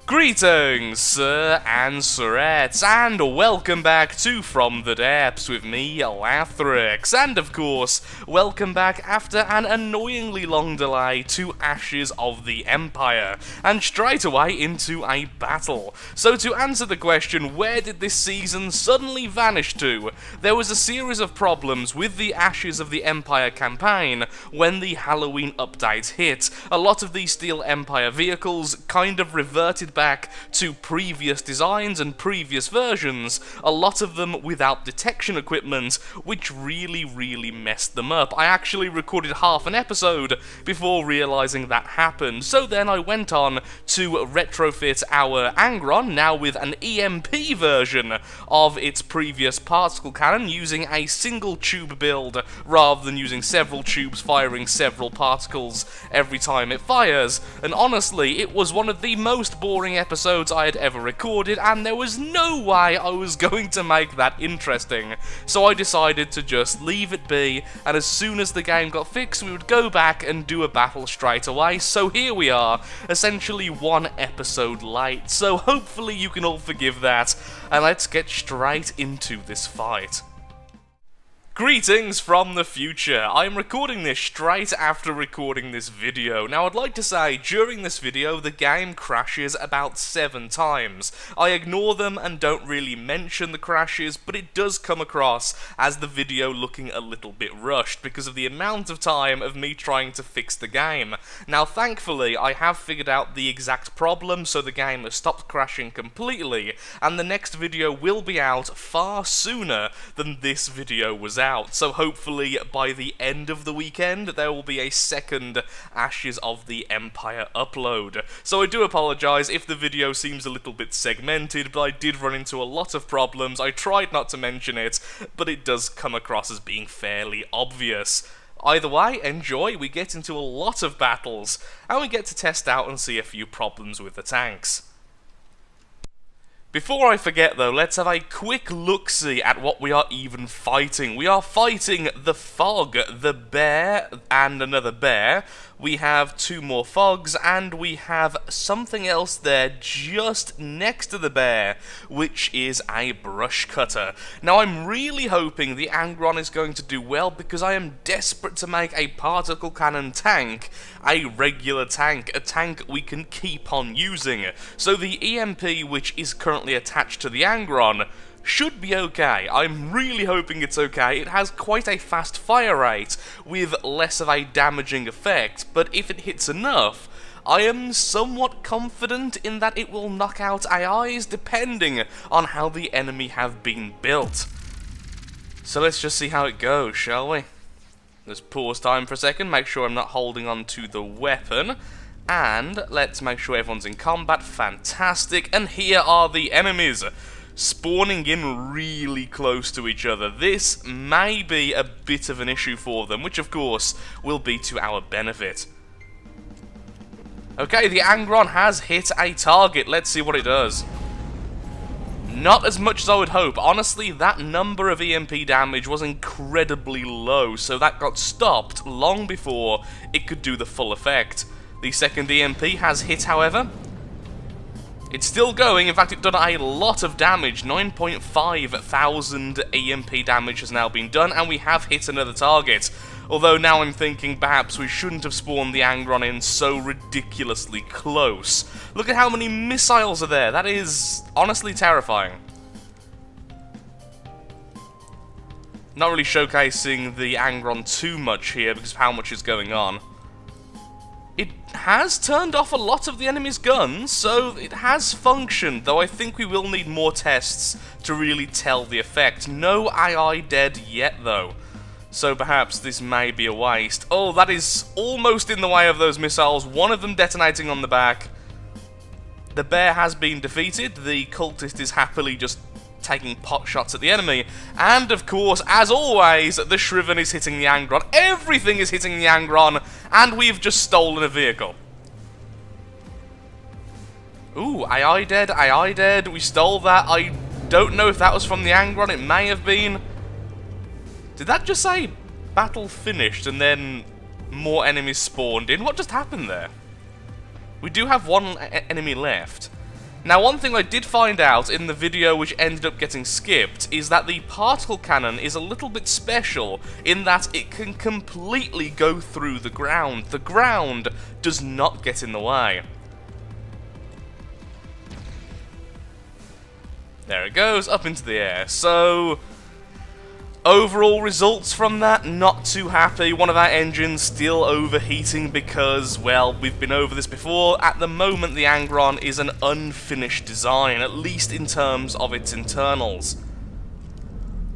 Greetings, sir and sirettes, and welcome back to From the Depths with me, Lathrix, and of course, welcome back after an annoyingly long delay to Ashes of the Empire, and straight away into a battle. So to answer the question, where did this season suddenly vanish to? There was a series of problems with the Ashes of the Empire campaign when the Halloween update hit. A lot of these Steel Empire vehicles kind of reverted back to previous designs and previous versions, a lot of them without detection equipment, which really messed them up. I actually recorded half an episode before realising that happened, so then I went on to retrofit our Angron, now with an EMP version of its previous particle cannon, using a single tube build rather than using several tubes firing several particles every time it fires, and honestly, it was one of the most boring episodes I had ever recorded, and there was no way I was going to make that interesting. So I decided to just leave it be, and as soon as the game got fixed, we would go back and do a battle straight away. So here we are, essentially one episode late, so hopefully you can all forgive that, and let's get straight into this fight. Greetings from the future. I'm recording this straight after recording this video. Now I'd like to say, during this video the game crashes about 7 times. I ignore them and don't really mention the crashes, but it does come across as the video looking a little bit rushed because of the amount of time of me trying to fix the game. Now thankfully I have figured out the exact problem, so the game has stopped crashing completely, and the next video will be out far sooner than this video was out. So hopefully by the end of the weekend there will be a second Ashes of the Empire upload. So I do apologise if the video seems a little bit segmented, but I did run into a lot of problems. I tried not to mention it, but it does come across as being fairly obvious. Either way, enjoy, we get into a lot of battles, and we get to test out and see a few problems with the tanks. Before I forget though, let's have a quick look-see at what we are even fighting. We are fighting the Fog, the Bear, and another bear. We have 2 more Fogs, and we have something else there just next to the bear, which is a brush cutter. Now I'm really hoping the Angron is going to do well, because I am desperate to make a particle cannon tank a regular tank, a tank we can keep on using. So the EMP, which is currently attached to the Angron, should be okay. I'm really hoping it's okay. It has quite a fast fire rate with less of a damaging effect, but if it hits enough, I am somewhat confident in that it will knock out AIs depending on how the enemy have been built. So let's just see how it goes, shall we? Let's pause time for a second, make sure I'm not holding on to the weapon, and let's make sure everyone's in combat. Fantastic, and here are the enemies, spawning in really close to each other. This may be a bit of an issue for them, which of course will be to our benefit. Okay, the Angron has hit a target, let's see what it does. Not as much as I would hope. Honestly, that number of EMP damage was incredibly low, so that got stopped long before it could do the full effect. The second EMP has hit, however. It's still going. In fact, it's done a lot of damage. 9,500 EMP damage has now been done, and we have hit another target. Although now I'm thinking perhaps we shouldn't have spawned the Angron in so ridiculously close. Look at how many missiles are there. That is honestly terrifying. Not really showcasing the Angron too much here because of how much is going on. It has turned off a lot of the enemy's guns, so it has functioned, though I think we will need more tests to really tell the effect. No AI dead yet, though, so perhaps this may be a waste. Oh, that is almost in the way of those missiles, one of them detonating on the back. The bear has been defeated, the cultist is happily just taking pot shots at the enemy, and of course, as always, the Shriven is hitting the Angron. Everything is hitting the Angron, and we've just stolen a vehicle. Ooh, AI dead, we stole that. I don't know if that was from the Angron, it may have been. Did that just say battle finished and then more enemies spawned in? What just happened there? We do have one enemy left. Now, one thing I did find out in the video which ended up getting skipped is that the particle cannon is a little bit special in that it can completely go through the ground. The ground does not get in the way. There it goes, up into the air. So, overall results from that, not too happy. One of our engines still overheating because, well, we've been over this before. At the moment, the Angron is an unfinished design, at least in terms of its internals.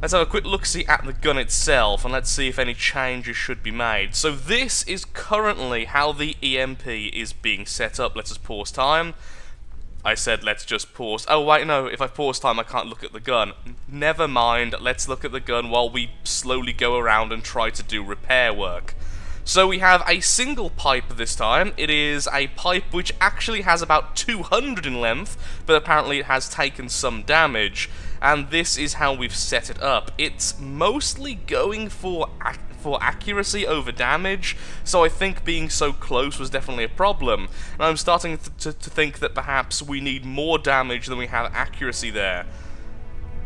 Let's have a quick look-see at the gun itself, and let's see if any changes should be made. So this is currently how the EMP is being set up. Let's just pause time. I said let's just pause. Oh wait, no, if I pause time I can't look at the gun. Never mind, let's look at the gun while we slowly go around and try to do repair work. So we have a single pipe this time. It is a pipe which actually has about 200 in length, but apparently it has taken some damage. And this is how we've set it up. It's mostly going for accuracy over damage, so I think being so close was definitely a problem. And I'm starting to think that perhaps we need more damage than we have accuracy there.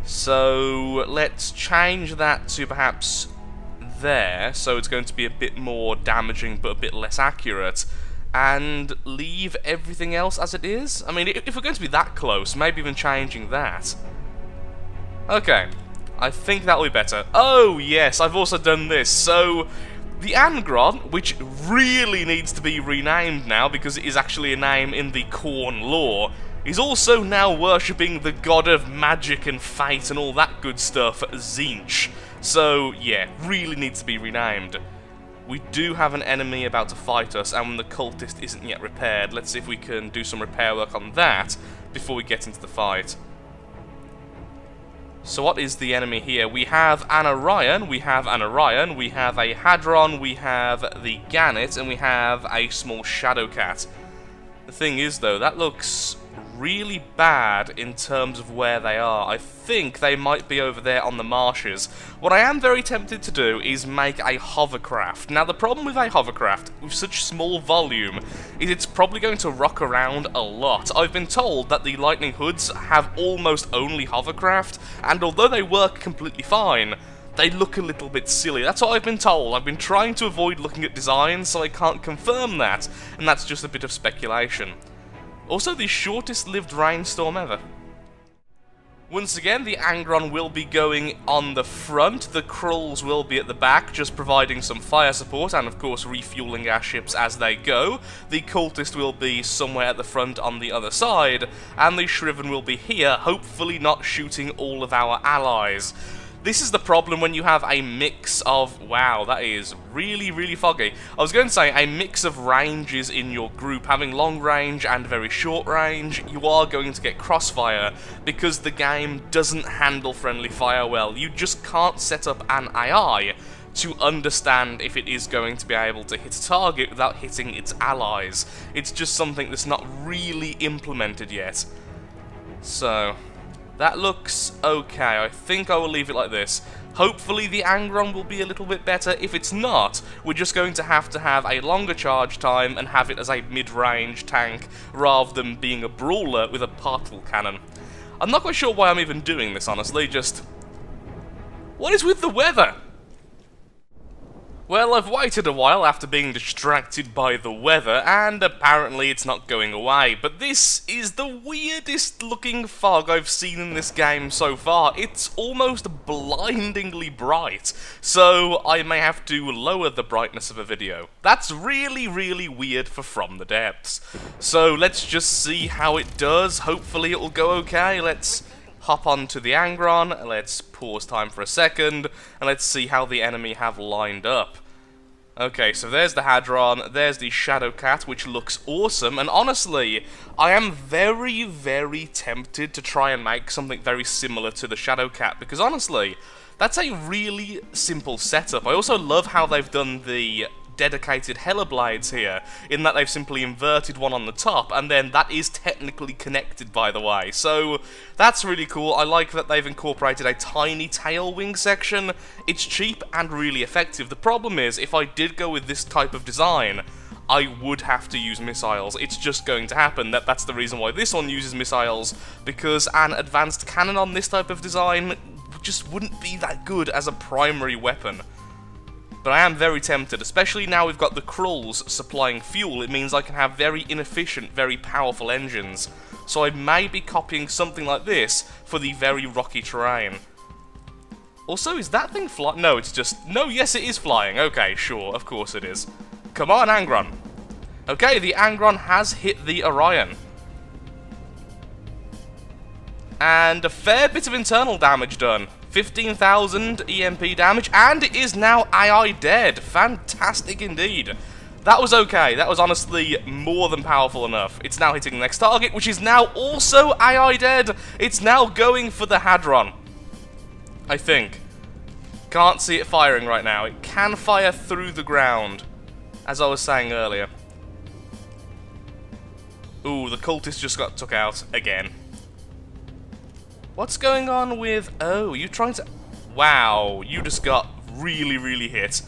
So let's change that to perhaps there, so it's going to be a bit more damaging but a bit less accurate, and leave everything else as it is. I mean, if we're going to be that close, maybe even changing that. Okay, I think that'll be better. Oh yes, I've also done this. So the Angron, which really needs to be renamed now because it is actually a name in the Khorne lore, is also now worshipping the god of magic and fate and all that good stuff, Tzeentch. So yeah, really needs to be renamed. We do have an enemy about to fight us, and the cultist isn't yet repaired. Let's see if we can do some repair work on that before we get into the fight. So what is the enemy here? We have an Orion, we have a Hadron, we have the Gannet, and we have a small Shadowcat. The thing is though, that looks really bad in terms of where they are. I think they might be over there on the marshes. What I am very tempted to do is make a hovercraft. Now the problem with a hovercraft with such small volume is it's probably going to rock around a lot. I've been told that the Lightning Hoods have almost only hovercraft, and although they work completely fine, they look a little bit silly. That's what I've been told. I've been trying to avoid looking at designs, so I can't confirm that, and that's just a bit of speculation. Also, the shortest lived rainstorm ever. Once again, the Angron will be going on the front, the Krulls will be at the back, just providing some fire support and of course refueling our ships as they go. The Cultist will be somewhere at the front on the other side, and the Shriven will be here, hopefully not shooting all of our allies. This is the problem when you have a mix of... Wow, that is really, really foggy. I was going to say a mix of ranges in your group. Having long range and very short range, you are going to get crossfire because the game doesn't handle friendly fire well. You just can't set up an AI to understand if it is going to be able to hit a target without hitting its allies. It's just something that's not really implemented yet. So... that looks okay. I think I will leave it like this. Hopefully the Angron will be a little bit better. If it's not, we're just going to have a longer charge time and have it as a mid-range tank rather than being a brawler with a particle cannon. I'm not quite sure why I'm even doing this, honestly. Just... what is with the weather? Well, I've waited a while after being distracted by the weather, and apparently it's not going away, but this is the weirdest looking fog I've seen in this game so far. It's almost blindingly bright, so I may have to lower the brightness of a video. That's really, really weird for From the Depths. So let's just see how it does. Hopefully it will go okay. Let's hop onto the Angron, let's pause time for a second, and let's see how the enemy have lined up. Okay, so there's the Hadron, there's the Shadowcat, which looks awesome, and honestly, I am very, very tempted to try and make something very similar to the Shadowcat, because honestly, that's a really simple setup. I also love how they've done the dedicated Hellerblades here, in that they've simply inverted one on the top, and then that is technically connected, by the way. So that's really cool. I like that they've incorporated a tiny tail wing section. It's cheap and really effective. The problem is, if I did go with this type of design, I would have to use missiles. It's just going to happen. That's the reason why this one uses missiles, because an advanced cannon on this type of design just wouldn't be that good as a primary weapon. But I am very tempted, especially now we've got the Krulls supplying fuel. It means I can have very inefficient, very powerful engines. So I may be copying something like this for the very rocky terrain. Also, is that thing flying? No, it's just... No, yes, it is flying. Okay, sure, of course it is. Come on, Angron. Okay, the Angron has hit the Orion. And a fair bit of internal damage done. 15,000 EMP damage, and it is now AI dead. Fantastic indeed. That was okay. That was honestly more than powerful enough. It's now hitting the next target, which is now also AI dead. It's now going for the Hadron, I think. Can't see it firing right now. It can fire through the ground, as I was saying earlier. Ooh, the cultist just got took out again. What's going on with... Oh, you trying to... Wow, you just got really, really hit.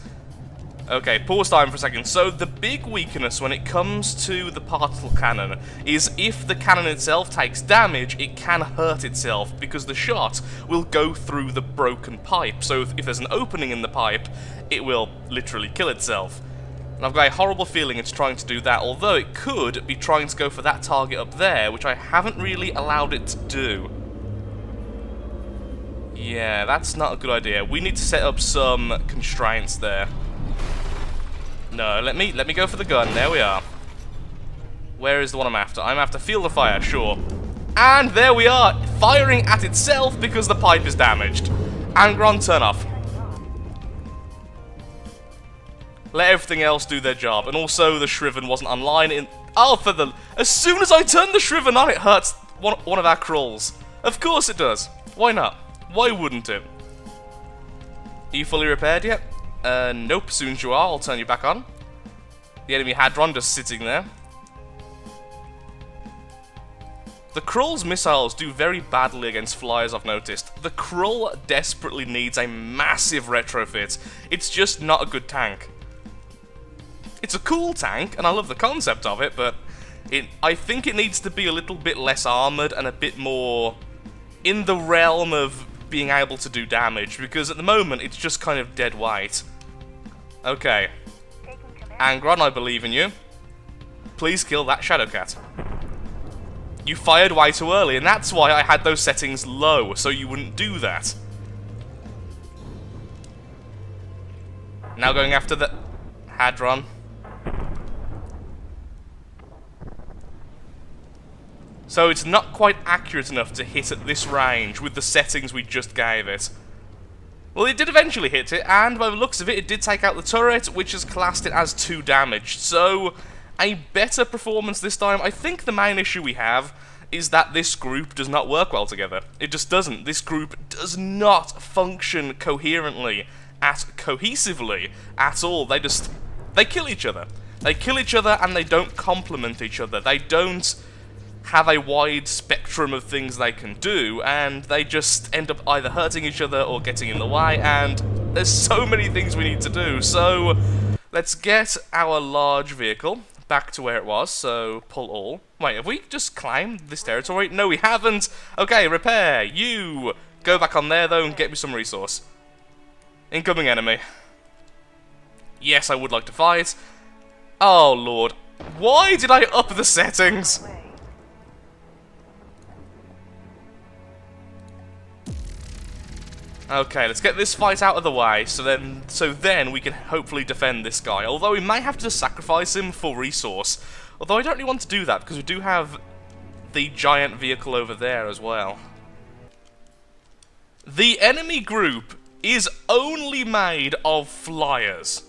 Okay, pause time for a second. So the big weakness when it comes to the particle cannon is if the cannon itself takes damage, it can hurt itself because the shot will go through the broken pipe. So if there's an opening in the pipe, it will literally kill itself. And I've got a horrible feeling it's trying to do that, although it could be trying to go for that target up there, which I haven't really allowed it to do. Yeah, that's not a good idea. We need to set up some constraints there. No, let me go for the gun. There we are. Where is the one I'm after? I'm after field of fire, sure. And there we are, firing at itself because the pipe is damaged. Angron, turn off. Let everything else do their job. And also, the Shriven wasn't online in... Oh, for the... As soon as I turn the Shriven on, it hurts one of our Krulls. Of course it does. Why not? Why wouldn't it? Are you fully repaired yet? Nope, soon as you are, I'll turn you back on. The enemy Hadron just sitting there. The Krull's missiles do very badly against flyers, I've noticed. The Krull desperately needs a massive retrofit. It's just not a good tank. It's a cool tank, and I love the concept of it, but I think it needs to be a little bit less armoured and a bit more in the realm of being able to do damage, because at the moment it's just kind of dead weight. Okay. Angron, I believe in you. Please kill that Shadowcat. You fired way too early, and that's why I had those settings low, so you wouldn't do that. Now going after the Hadron. So it's not quite accurate enough to hit at this range with the settings we just gave it. Well, it did eventually hit it, and by the looks of it, it did take out the turret, which has classed it as 2 damaged. So, a better performance this time. I think the main issue we have is that this group does not work well together. It just doesn't. This group does not function coherently, cohesively at all. They kill each other. They kill each other and they don't complement each other. They don't have a wide spectrum of things they can do, and they just end up either hurting each other or getting in the way, and there's so many things we need to do. So let's get our large vehicle back to where it was, so pull all. Wait, have we just claimed this territory? No, we haven't. Okay, repair. You go back on there, though, and get me some resource. Incoming enemy. Yes, I would like to fight. Oh, Lord. Why did I up the settings? Okay, let's get this fight out of the way, so then we can hopefully defend this guy. Although we may have to sacrifice him for resource. Although I don't really want to do that, because we do have the giant vehicle over there as well. The enemy group is only made of flyers.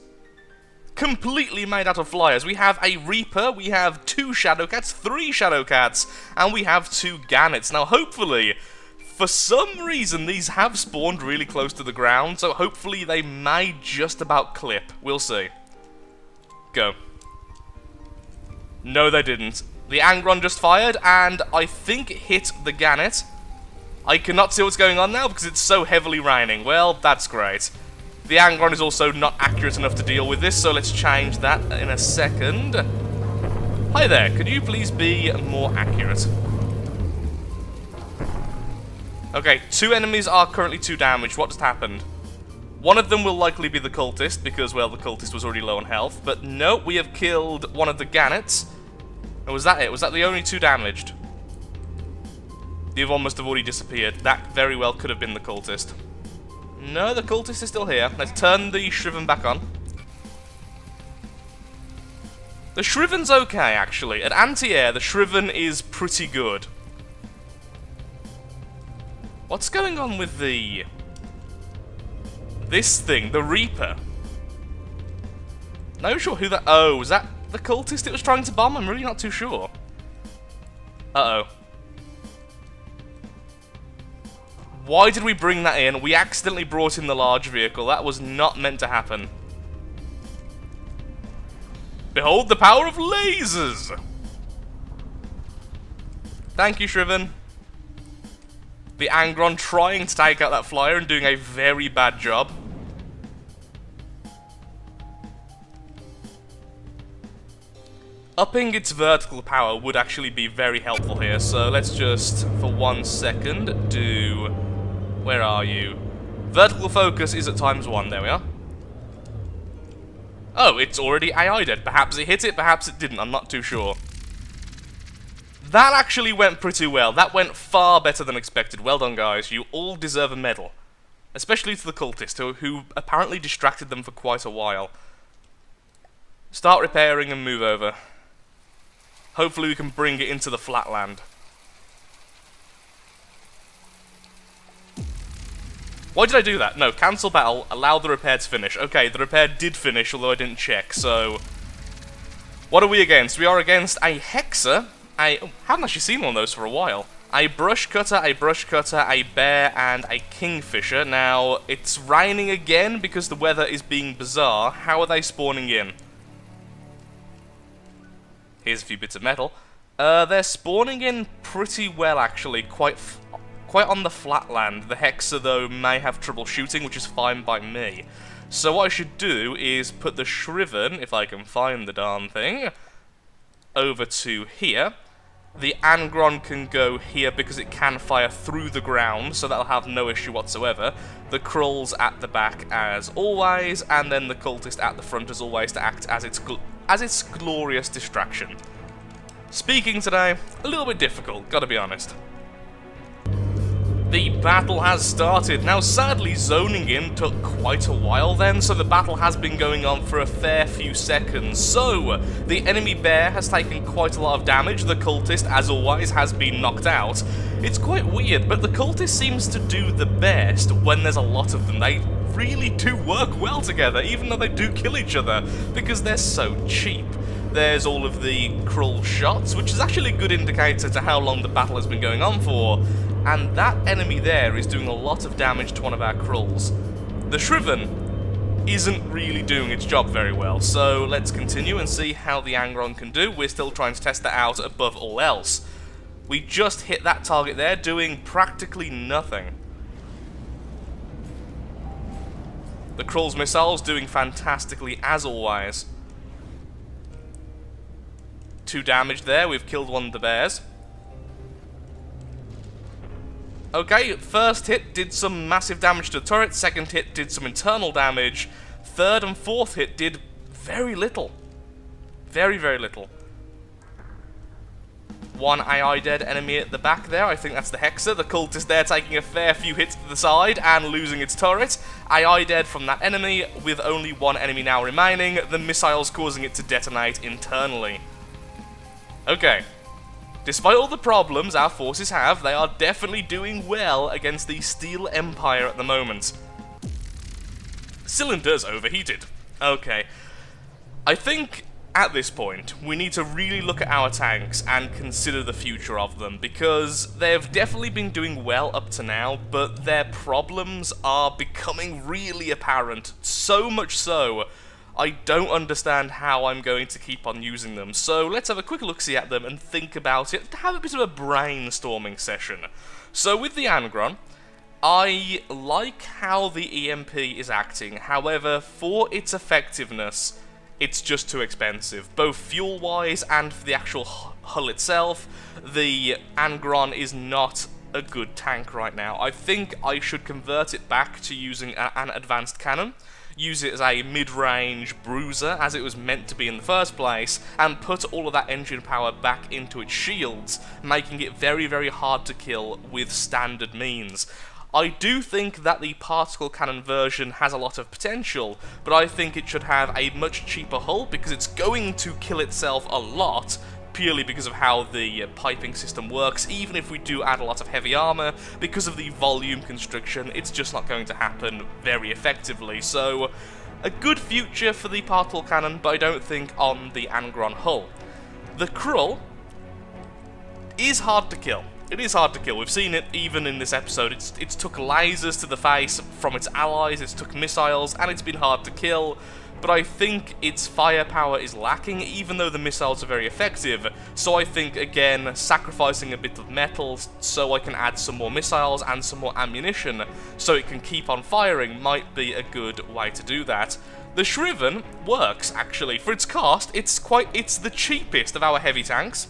Completely made out of flyers. We have a Reaper, we have 2 Shadowcats, 3 Shadowcats, and we have 2 Gannets. Now, hopefully, for some reason, these have spawned really close to the ground, so hopefully they may just about clip. We'll see. Go. No, they didn't. The Angron just fired, and I think it hit the Gannet. I cannot see what's going on now because it's so heavily raining. Well, that's great. The Angron is also not accurate enough to deal with this, so let's change that in a second. Hi there, could you please be more accurate? Okay, 2 enemies are currently 2 damaged. What just happened? One of them will likely be the cultist, because, well, the cultist was already low on health. But no, we have killed one of the gannets. And was that it? Was that the only 2 damaged? The other one must have already disappeared. That very well could have been the cultist. No, the cultist is still here. Let's turn the Shriven back on. The Shriven's okay, actually. At anti-air, the Shriven is pretty good. What's going on with the... this thing, the Reaper? Not sure who that... oh, was that the cultist it was trying to bomb? I'm really not too sure. Uh-oh. Why did we bring that in? We accidentally brought in the large vehicle. That was not meant to happen. Behold the power of lasers! Thank you, Shriven. The Angron trying to take out that flyer and doing a very bad job. Upping its vertical power would actually be very helpful here, so let's just, for 1 second, do... where are you? Vertical focus is at ×1, there we are. Oh, it's already AI dead. Perhaps it hit it, perhaps it didn't, I'm not too sure. That actually went pretty well. That went far better than expected. Well done, guys. You all deserve a medal. Especially to the cultist, who apparently distracted them for quite a while. Start repairing and move over. Hopefully we can bring it into the flatland. Why did I do that? No, cancel battle, allow the repair to finish. Okay, the repair did finish, although I didn't check, so... what are we against? We are against a Hexer. Haven't actually seen one of those for a while. A brush cutter, a bear, and a kingfisher. Now, it's raining again because the weather is being bizarre. How are they spawning in? Here's a few bits of metal. They're spawning in pretty well, actually. Quite on the flatland. The Hexer, though, may have trouble shooting, which is fine by me. So what I should do is put the Shriven, if I can find the darn thing, over to here. The Angron can go here because it can fire through the ground, so that'll have no issue whatsoever. The Krulls at the back as always, and then the Cultist at the front as always to act as its glorious distraction. Speaking today, a little bit difficult, gotta be honest. The battle has started. Now, sadly, zoning in took quite a while then, so the battle has been going on for a fair few seconds. So, the enemy bear has taken quite a lot of damage. The cultist, as always, has been knocked out. It's quite weird, but the cultist seems to do the best when there's a lot of them. They really do work well together, even though they do kill each other, because they're so cheap. There's all of the Krull shots, which is actually a good indicator to how long the battle has been going on for. And that enemy there is doing a lot of damage to one of our Krulls. The Shriven isn't really doing its job very well, so let's continue and see how the Angron can do. We're still trying to test that out above all else. We just hit that target there, doing practically nothing. The Krull's missiles doing fantastically as always. 2 damage there, we've killed one of the bears. Okay, first hit did some massive damage to the turret, second hit did some internal damage, third and fourth hit did very little. Very, very little. One AI dead enemy at the back there, I think that's the Hexer. The cultist there taking a fair few hits to the side and losing its turret. AI dead from that enemy, with only one enemy now remaining, the missiles causing it to detonate internally. Okay. Despite all the problems our forces have, they are definitely doing well against the Steel Empire at the moment. Cylinders overheated. Okay. I think, at this point, we need to really look at our tanks and consider the future of them, because they've definitely been doing well up to now, but their problems are becoming really apparent. So much so, I don't understand how I'm going to keep on using them. So let's have a quick look-see at them and think about it, have a bit of a brainstorming session. So with the Angron, I like how the EMP is acting, however, for its effectiveness, it's just too expensive. Both fuel-wise and for the actual hull itself, the Angron is not a good tank right now. I think I should convert it back to using an advanced cannon, use it as a mid-range bruiser, as it was meant to be in the first place, and put all of that engine power back into its shields, making it very, very hard to kill with standard means. I do think that the particle cannon version has a lot of potential, but I think it should have a much cheaper hull because it's going to kill itself a lot, purely because of how the piping system works. Even if we do add a lot of heavy armor, because of the volume constriction, it's just not going to happen very effectively. So, a good future for the particle cannon, but I don't think on the Angron hull. The Krull is hard to kill. It is hard to kill. We've seen it even in this episode. It's took lasers to the face from its allies, it's took missiles, and it's been hard to kill. But I think its firepower is lacking, even though the missiles are very effective. So I think, again, sacrificing a bit of metal so I can add some more missiles and some more ammunition so it can keep on firing might be a good way to do that. The Shriven works, actually. For its cost, it's the cheapest of our heavy tanks.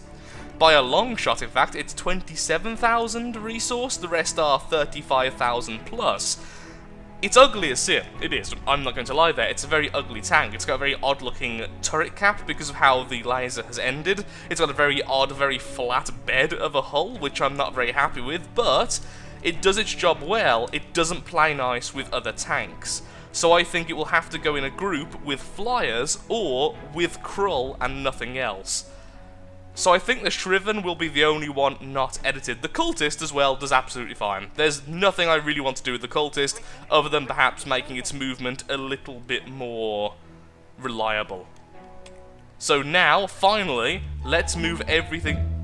By a long shot, in fact. It's 27,000 resource, the rest are 35,000 plus. It's ugly as sin, it is, I'm not going to lie there. It's a very ugly tank. It's got a very odd looking turret cap because of how the laser has ended. It's got a very odd, very flat bed of a hull, which I'm not very happy with, but it does its job well. It doesn't play nice with other tanks. So I think it will have to go in a group with flyers or with Krull and nothing else. So I think the Shriven will be the only one not edited. The Cultist as well does absolutely fine. There's nothing I really want to do with the Cultist other than perhaps making its movement a little bit more reliable. So now, finally, let's move everything...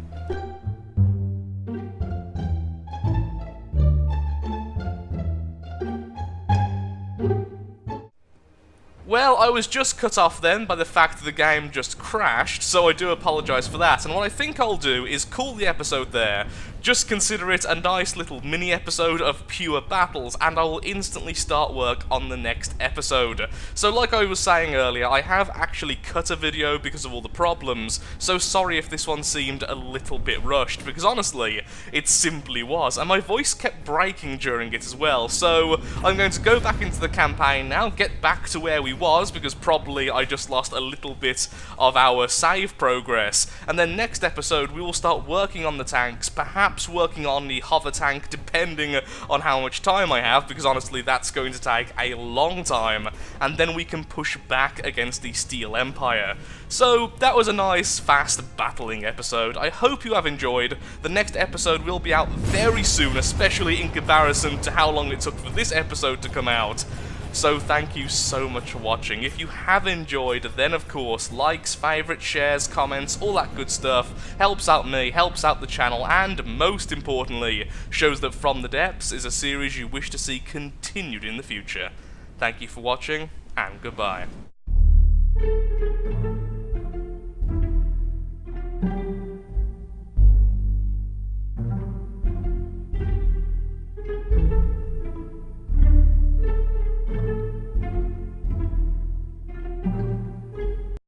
Well, I was just cut off then by the fact that the game just crashed, so I do apologise for that, and what I think I'll do is call the episode there. Just consider it a nice little mini-episode of pure battles, and I will instantly start work on the next episode. So like I was saying earlier, I have actually cut a video because of all the problems, so sorry if this one seemed a little bit rushed, because honestly, it simply was, and my voice kept breaking during it as well, so I'm going to go back into the campaign now, get back to where we was, because probably I just lost a little bit of our save progress, and then next episode we will start working on the tanks, perhaps working on the hover tank, depending on how much time I have, because honestly that's going to take a long time, and then we can push back against the Steel Empire. So that was a nice, fast battling episode. I hope you have enjoyed. The next episode will be out very soon, especially in comparison to how long it took for this episode to come out. So thank you so much for watching. If you have enjoyed, then of course, likes, favourites, shares, comments, all that good stuff helps out me, helps out the channel, and most importantly, shows that From the Depths is a series you wish to see continued in the future. Thank you for watching, and goodbye.